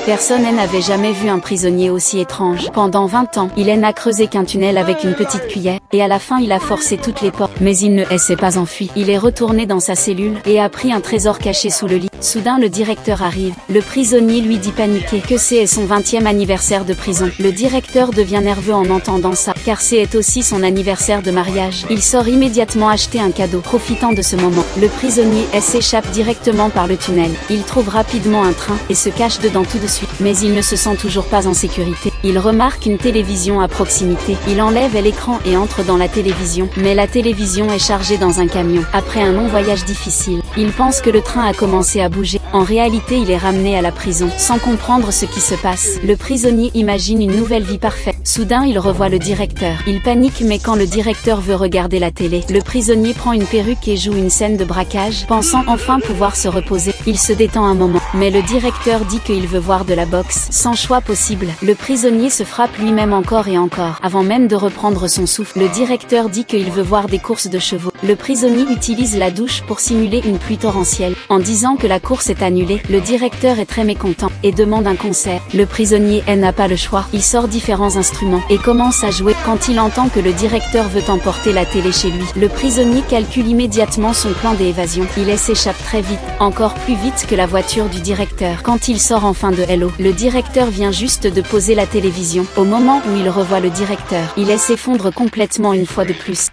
Personne n'avait jamais vu un prisonnier aussi étrange. Pendant 20 ans, il n'a creusé qu'un tunnel avec une petite cuillère, et à la fin il a forcé toutes les portes. Mais il ne s'est pas enfui. Il est retourné dans sa cellule, et a pris un trésor caché sous le lit. Soudain le directeur arrive. Le prisonnier lui dit paniqué que c'est son 20e anniversaire de prison. Le directeur devient nerveux en entendant ça, car c'est aussi son anniversaire de mariage. Il sort immédiatement acheter un cadeau. Profitant de ce moment, le prisonnier s'échappe directement par le tunnel. Il trouve rapidement un train, et se cache dedans tout de suite. Mais il ne se sent toujours pas en sécurité. Il remarque une télévision à proximité. Il enlève l'écran et entre dans la télévision. Mais la télévision est chargée dans un camion. Après un long voyage difficile, il pense que le train a commencé à bouger. En réalité, il est ramené à la prison, sans comprendre ce qui se passe. Le prisonnier imagine une nouvelle vie parfaite. Soudain, il revoit le directeur. Il panique, mais quand le directeur veut regarder la télé, le prisonnier prend une perruque et joue une scène de braquage, pensant enfin pouvoir se reposer. Il se détend un moment, mais le directeur dit qu'il veut voir de la boxe. Sans choix possible, le prisonnier se frappe lui-même encore et encore, avant même de reprendre son souffle. Le directeur dit qu'il veut voir des courses de chevaux. Le prisonnier utilise la douche pour simuler une pluie torrentielle. En disant que la course est annulée, le directeur est très mécontent, et demande un concert. Le prisonnier n'a pas le choix. Il sort différents instruments, et commence à jouer. Quand il entend que le directeur veut emporter la télé chez lui, le prisonnier calcule immédiatement son plan d'évasion. Il s'échappe très vite, encore plus vite que la voiture du directeur. Quand il sort enfin de Hello, le directeur vient juste de poser la télévision. Au moment où il revoit le directeur, il s'effondre complètement une fois de plus.